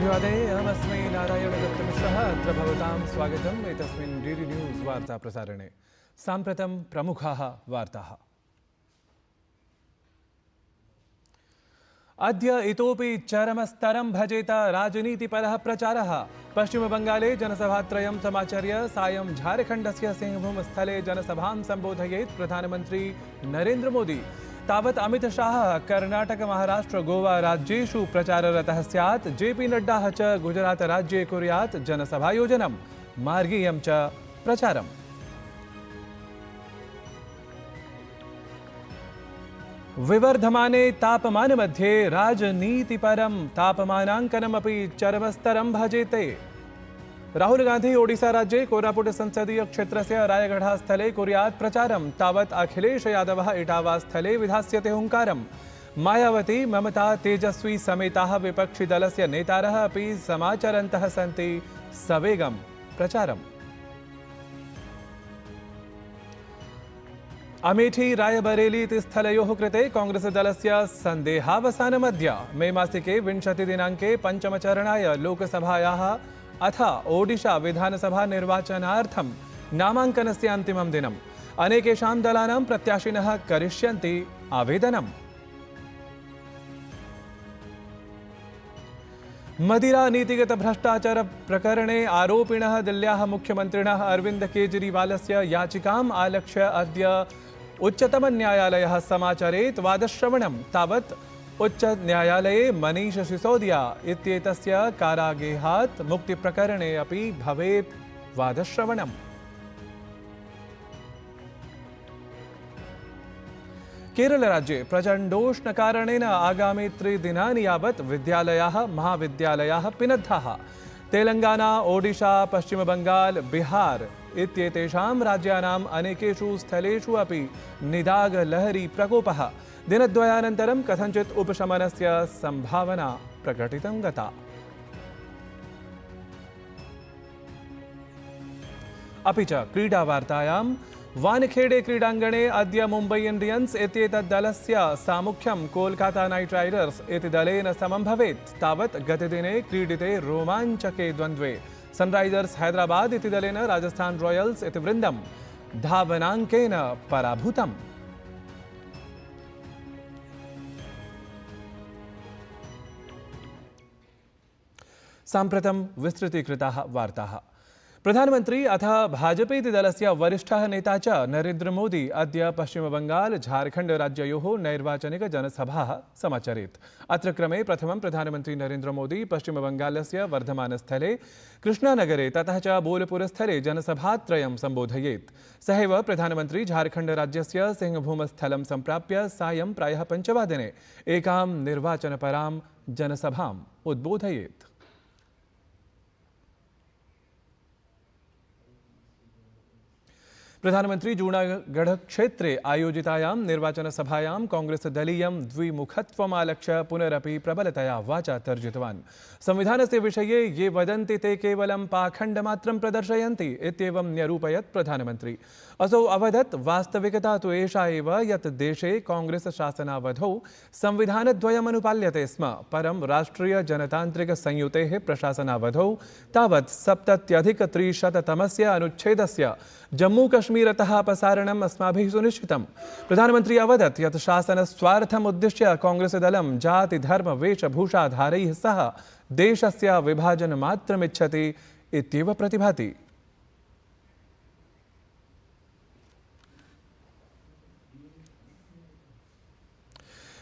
अभिवादने अहमस्मै नारायणदत्तमिश्रः अत्र भवतां स्वागतम् एतस्मिन् डीडी न्यूज़ वार्ताप्रसारणे। साम्प्रतं प्रमुखाः वार्ताः। अद्य इतोपि चरमस्तरं भजेत राजनीतिपरः प्रचारः। पश्चिमबङ्गाले जनसभात्रयं समाचर्य सायं झारखण्डस्य सिंहभूमस्थले जनसभां सम्बोधयेत् प्रधानमन्त्री नरेन्द्र मोदी। तावत् अमित शाह कर्णाटक महाराष्ट्र गोवा राज्येषु प्रचाररतः स्यात्। जेपी नड्डा च गुजरात राज्ये कुर्यात् जनसभायोजनं मार्गीयं च प्रचारम्। विवर्धमाने तापमानमध्ये राजनीतिपरं तापमानाङ्कनमपि चरमस्तरं भजेते। राहुल गांधी ओडिशा राज्ये कोरापुट संसदीय क्षेत्रस्य रायगढ़ स्थले कुर्यात् प्रचारं। तावत् अखिलेश यादवः इटावा स्थले विधास्यते हुंकारम्। मायावती ममता तेजस्वी समेताः विपक्षिदलस्य नेतारः अपि समाचरन्तः सन्ति सवेगं प्रचारम्। अमेठी रायबरेली इति स्थलयोः कृते कांग्रेसदलस्य सन्देहावसानमद्य। मे मासिके 20 दिनाङ्के पञ्चमचरणाय लोकसभायाः अथ ओडिशा विधानसभा निर्वाचनार्थं नामाङ्कनस्य अन्तिमं दिनम्। अनेकेषां दलानां प्रत्याशिनः करिष्यन्ति आवेदनम्। मदिरा नीतिगत भ्रष्टाचार प्रकरणे आरोपिणः दिल्ल्याः मुख्यमन्त्रिणः अरविन्द केजरीवालस्य याचिकाम् आलक्ष्य अद्य उच्चतमन्यायालयः समाचरेत् वादश्रवणं। तावत् उच्च न्यायालये मनीष सिसोदिया इत्येतस्य कारागृहात् मुक्तिप्रकरणे अपि भवेत् वादश्रवणम्। केरलराज्ये प्रचण्डोष्णकारणेन आगामि 3 दिनानि यावत् विद्यालयाः महाविद्यालयाः पिनद्धाः। तेलंगाना ओडिशा पश्चिमबंगाल बिहार इत्येतेषां राज्यानाम् अनेकेषु स्थलेषु अपि निदाघलहरी प्रकोपः। दिनद्वयानन्तरं कथञ्चित् उपशमनस्य सम्भावना प्रकटितं गता। अपि च क्रीडावार्तायां वानखेडे क्रीडाङ्गणे अद्य मुम्बै इण्डियन्स् इत्येतद्दलस्य सामुख्यं कोलकाता नाइट राइडर्स् इति दलेन समं भवेत्। तावत् गतदिने क्रीडिते रोमाञ्चके द्वन्द्वे सनराइजर्स् हैदराबाद इति दलेन राजस्थान रॉयल्स् इति वृन्दं धावनाङ्केन पराभूतम्। साम्प्रतं विस्तृतीकृताः वार्ताः। प्रधानमन्त्री अथ भाजपेति दलस्य वरिष्ठः नेता च नरेन्द्र मोदी अद्य पश्चिमबंगाल झारखण्ड राज्ययोः नैर्वाचनिक जनसभाः समाचरेत्। अत्र क्रमे प्रथमं प्रधानमन्त्री नरेन्द्र मोदी पश्चिमबंगालस्य वर्धमानस्थले कृष्णानगरे ततः च बोलपुरस्थले जनसभात्रयं सम्बोधयेत्। सहैव प्रधानमन्त्री झारखण्ड राज्यस्य सिंहभूमस्थलं सम्प्राप्य सायं प्रायः 5 वादने एकां निर्वाचनपरां जनसभाम् उद्बोधयेत्। प्रधानमन्त्री जूनागढ़ क्षेत्रे आयोजितायां निर्वाचनसभायां कांग्रेस दलीयं द्विमुखत्वमालक्ष्य पुनरपि प्रबलतया वाचा तर्जितवान्। संविधानस्य विषये ये वदन्ति ते केवलं पाखण्डमात्रं प्रदर्शयन्ति इत्येवं न्यरूपयत् प्रधानमन्त्री। असौ अवदत् वास्तविकता तु एषा एव यत् देशे कांग्रेस शासनावधौ संविधानद्वयमनुपाल्यते स्म। परं राष्ट्रिय जनतान्त्रिक संयुतेः प्रशासनावधौ तावत् 70+300तमस्य अनुच्छेदस्य जम्मू कश्मीरतः अपसारणम् अस्माभिः सुनिश्चितम्। प्रधानमन्त्री अवदत् यत् शासनस्वार्थम् उद्दिश्य कांग्रेसदलं जाति धर्म वेशभूषाधारैः सह देशस्य विभाजनमात्रमिच्छति इत्येव प्रतिभाति।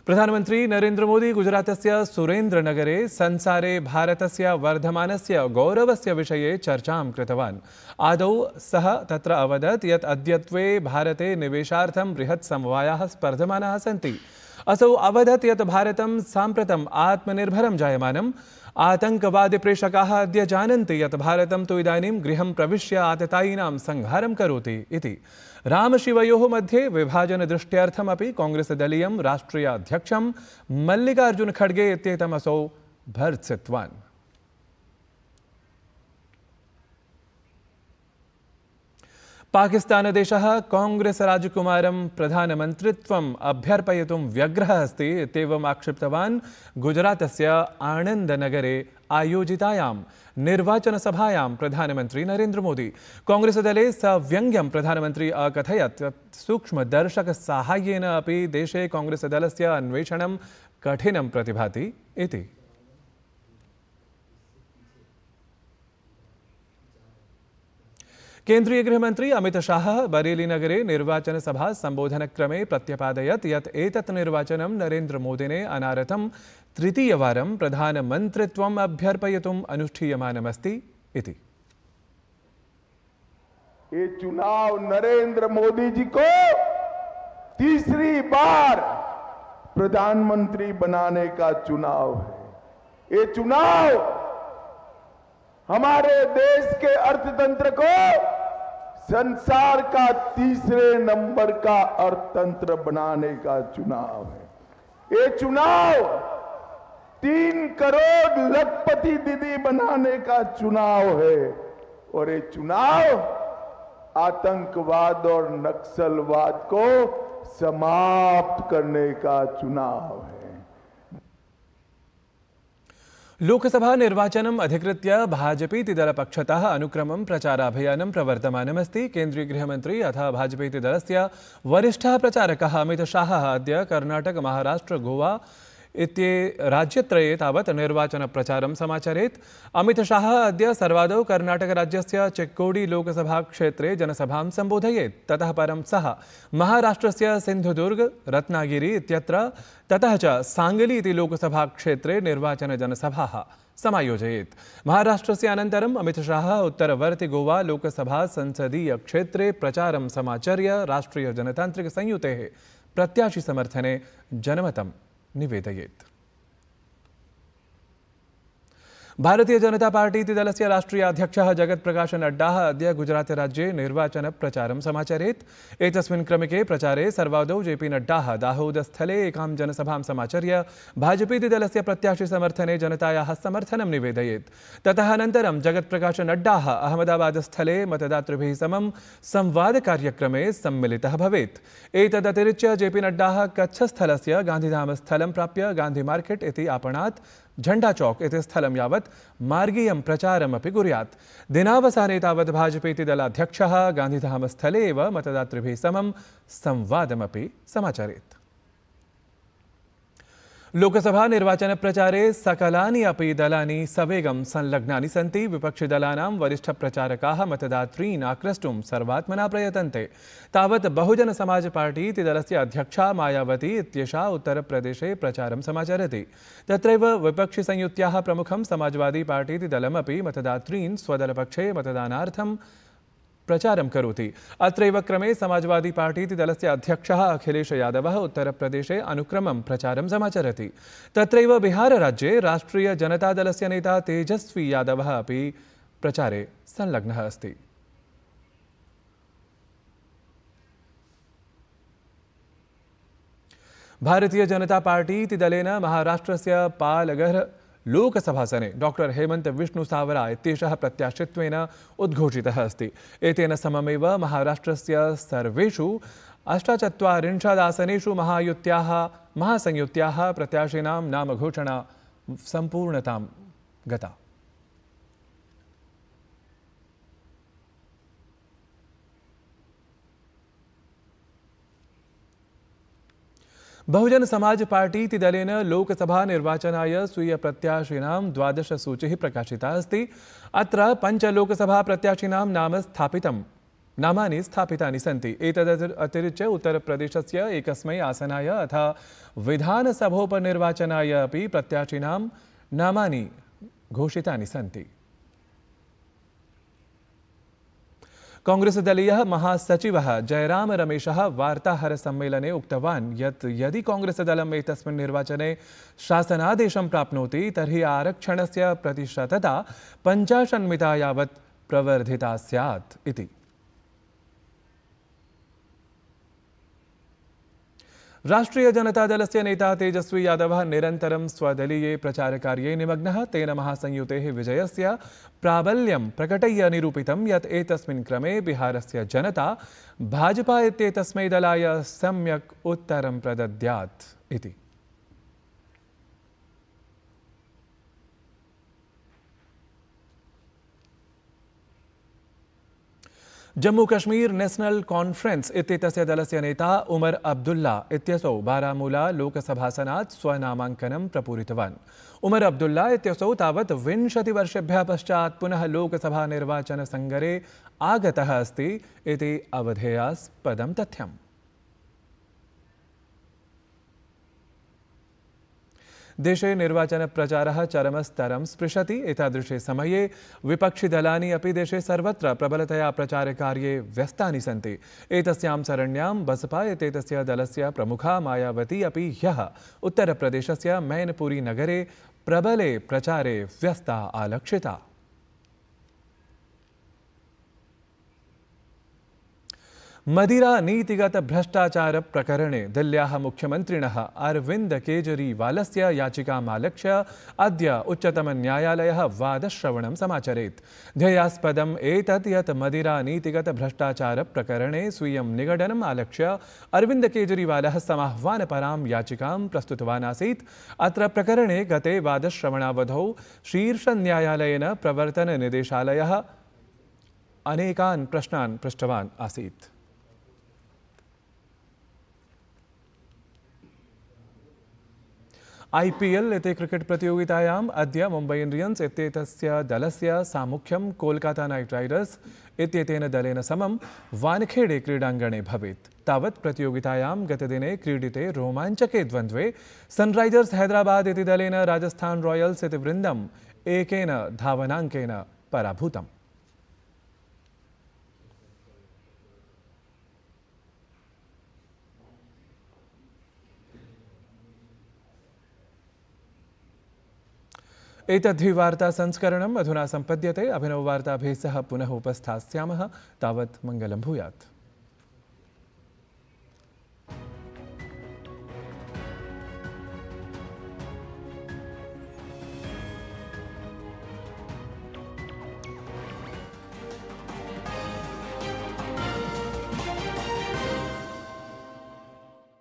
प्रधानमन्त्री नरेन्द्र मोदी गुजरातस्य सुरेन्द्रनगरे संसारे भारतस्य वर्धमानस्य गौरवस्य विषये चर्चां कृतवान्। आदौ सः तत्र अवदत् यत् अद्यत्वे भारते निवेशार्थं बृहत् समवायाः स्पर्धमानाः सन्ति। असौ अवदत् यत् भारतं साम्प्रतम् आत्मनिर्भरं जायमानम्। आतङ्कवादिप्रेषकाः अद्य जानन्ति यत् भारतं तु इदानीं गृहं प्रविश्य आततायिनां संहारं करोति इति। रामशिवयोः मध्ये विभाजनदृष्ट्यर्थमपि कांग्रेसदलीयं राष्ट्रीयाध्यक्षं मल्लिकार्जुन खड़गे इत्येतमसौ भर्त्सितवान्। पाकिस्तानदेशः कांग्रेस राजकुमारं प्रधानमन्त्रित्वम् अभ्यर्पयितुं व्यग्रः अस्ति इत्येवम् आक्षिप्तवान् गुजरातस्य आणन्दनगरे आयोजितायां निर्वाचनसभायां प्रधानमन्त्री नरेन्द्र मोदी। कांग्रेसदले सव्यङ्ग्यं प्रधानमन्त्री अकथयत् सूक्ष्मदर्शकसाहाय्येन अपि देशे कांग्रेसदलस्य अन्वेषणं कठिनं प्रतिभाति इति। केन्द्रीय गृहमन्त्री अमित शाह बरेली नगरे निर्वाचन सभा सम्बोधनक्रमे प्रत्यपादयत् यत् एतत् निर्वाचनं नरेन्द्र मोदिने अनारतं तृतीयवारं प्रधानमन्त्रित्वम् अभ्यर्पयितुम् अनुष्ठीयमानमस्ति इति। ये चुनाव नरेंद्र मोदी जी को तीसरी बार प्रधानमंत्री बनाने का चुनाव है। ये चुनाव हमारे देश के अर्थतंत्र को संसार का तीसरे नंबर का अर्थतंत्र बनाने का चुनाव है। ये चुनाव 3 करोड़ लखपति दीदी बनाने का चुनाव है और ये चुनाव आतंकवाद और नक्सलवाद को समाप्त करने का चुनाव है। लोकसभा निर्वाचनम् अधिकृत्य भाजपेति दलपक्षतः अनुक्रमं प्रचाराभियानं प्रवर्तमानमस्ति। केन्द्रीय गृहमन्त्री अथ भाजपेति दलस्य वरिष्ठः प्रचारकः अमित शाहः अद्य कर्णाटक, महाराष्ट्र, गोवा राज्यत्रये तावत् निर्वाचनप्रचारं समाचरेत्। अमित शाह अद्य सर्वादौ कर्णाटकराज्यस्य चिक्कोडी लोकसभाक्षेत्रे जनसभां सम्बोधयेत्। ततः परं सः महाराष्ट्रस्य सिन्धुदुर्ग, रत्नागिरी इत्यत्र ततः च साङ्गली इति लोकसभाक्षेत्रे निर्वाचनजनसभाः समायोजयेत्। महाराष्ट्रस्य अनन्तरम् अमित शाह उत्तरवर्ति गोवा लोकसभा संसदीयक्षेत्रे प्रचारं समाचर्य राष्ट्रियजनतान्त्रिकसंयुतेः प्रत्याशी समर्थने जनमतं निवेदयेत्। भारतीय जनता पार्टी दलस्य राष्ट्रीय अध्यक्षः जगत्प्रकाश नड्डाः अद्य गुजरातराज्ये निर्वाचनप्रचारं समाचरेत्। एतस्मिन् क्रमिके प्रचारे सर्वादौ जेपी नड्डाः दाहोदस्थले एकां जनसभां समाचर्य भाजपेति दलस्य प्रत्याशी समर्थने जनतायाः समर्थनं निवेदयेत्। ततः अनन्तरं जगत्प्रकाश नड्डाः अहमदाबादस्थले मतदातृभिः समं संवादकार्यक्रमे सम्मिलितः भवेत्। एतदतिरिच्य जेपी नड्डाः कच्छस्थलस्य गान्धिधामस्थलं प्राप्य गान्धी मार्केट् इति आपणात् झण्डा चौक इति स्थलं यावत् मार्गीयं प्रचारमपि कुर्यात्। दिनावसाने तावत् भाजपेति दलाध्यक्षः गान्धिधामस्थले एव मतदातृभिः समं संवादमपि समाचरेत्। लोकसभा निर्वाचनप्रचारे सकलानि अपि दलानि सवेगं संलग्नानि सन्ति। विपक्षिदलानां वरिष्ठप्रचारकाः मतदातॄन् आक्रष्टुं सर्वात्मना प्रयतन्ते। तावत् बहुजन समाज पार्टी इति दलस्य अध्यक्षा मायावती इत्येषा उत्तरप्रदेशे प्रचारं समाचरति। तत्रैव विपक्षिसंयुत्याः प्रमुखं समाजवादी पार्टी इति दलमपि मतदातॄन् स्वदलपक्षे मतदानार्थं प्रचारं करोति। अत्रैव क्रमे समाजवादी पार्टी इति दलस्य अध्यक्षः अखिलेश यादवः उत्तरप्रदेशे अनुक्रमं प्रचारं समाचरति। तत्रैव बिहारराज्ये राष्ट्रीय जनतादलस्य नेता तेजस्वी यादवः अपि प्रचारे संलग्नः अस्ति। भारतीय जनता पार्टी इति दलेन महाराष्ट्रस्य पालघर लोकसभासने डॉक्टर हेमंत विष्णु सावरा इत्येषः प्रत्याशित्वेन उद्घोषितः अस्ति। एतेन सममेव महाराष्ट्रस्य सर्वेषु 48 आसनेषु महासंयुत्याः प्रत्याशिनां नामघोषणा सम्पूर्णतां गता। बहुजन समाज पार्टी इति दलेन लोकसभा निर्वाचनाय स्वीय प्रत्याशिनां 12 सूचिः प्रकाशिता अस्ति। अत्र 5 लोकसभा प्रत्याशिनां नामानि स्थापितानि सन्ति। एतदतिरिच्य उत्तरप्रदेशस्य एकस्मै आसनाय अथ विधानसभोपनिर्वाचनाय अपि प्रत्याशिनां नामानि घोषितानि सन्ति। कांग्रेसदलीयः महासचिवः जयराम रमेशः वार्ताहरसम्मेलने उक्तवान् यत् यदि कांग्रेसदलम् एतस्मिन् निर्वाचने शासनादेशं प्राप्नोति तर्हि आरक्षणस्य प्रतिशतता 50% यावत् प्रवर्धिता स्यात् इति। राष्ट्रीय जनतादलस्य नेता तेजस्वी यादवः निरन्तरं स्वदलीये प्रचारकार्ये निमग्नः। तेन महासंयुतेः विजयस्य प्राबल्यं प्रकटय्य निरूपितं यत् एतस्मिन् क्रमे बिहारस्य जनता भाजपा इत्येतस्मै दलाय सम्यक् उत्तरं प्रदद्यात् इति। जम्मू कश्मीर नेशनल कॉन्फ्रेंस इत्येतस्य दलस्य नेता उमर अब्दुल्ला इत्यसौ बारामूला लोकसभासनात् स्वनामाङ्कनं प्रपूरितवान्। उमर अब्दुल्ला इत्यसौ तावत् 20 वर्षेभ्यः पश्चात् पुनः लोकसभानिर्वाचनसङ्गरे आगतः अस्ति इति अवधेयास्पदं तथ्यम्। देशे निर्वाचनप्रचारः चरमस्तरं स्पृशति। एतादृशे समये विपक्षिदलानि अपि देशे सर्वत्र प्रबलतया प्रचारकार्ये व्यस्तानि सन्ति। एतस्यां सरण्यां बसपा इत्येतस्य दलस्य प्रमुखा मायावती अपि ह्यः उत्तरप्रदेशस्य मैनपुरी नगरे प्रबले प्रचारे व्यस्ता आलक्षिता। मदिरा नीतिगत भ्रष्टाचार प्रकरणे दिल्ल्याः मुख्यमन्त्रिणः अरविन्द केजरीवालस्य याचिकामालक्ष्य अद्य उच्चतमन्यायालयः वादश्रवणं समाचरेत्। ध्येयास्पदम् एतत् यत् मदिरा नीतिगत भ्रष्टाचार प्रकरणे स्वीयं निगडनम् आलक्ष्य अरविन्द केजरीवालः समाह्वानपरां याचिकां प्रस्तुतवान् आसीत्। अत्र प्रकरणे गते वादश्रवणावधौ शीर्षन्यायालयेन प्रवर्तननिदेशालयः अनेकान् प्रश्नान् पृष्टवान् आसीत्। IPL इति क्रिकेट प्रतियोगितायाम् अद्य मुम्बै इण्डियन्स् इत्येतस्य दलस्य सामुख्यं कोलकाता नाइट राइडर्स इत्येतेन दलेन समं वानखेडे क्रीडाङ्गणे भवेत्। तावत् प्रतियोगितायां गतदिने क्रीडिते रोमाञ्चके द्वन्द्वे सनराइजर्स हैदराबाद इति दलेन राजस्थान रॉयल्स इति वृन्दम् 1 धावनाङ्केन पराभूतम्। एतद्धि वार्ता संस्करणम् अधुना सम्पद्यते। अभिनववार्ताभिः सह पुनः उपस्थास्यामः। तावत् मङ्गलं भूयात्।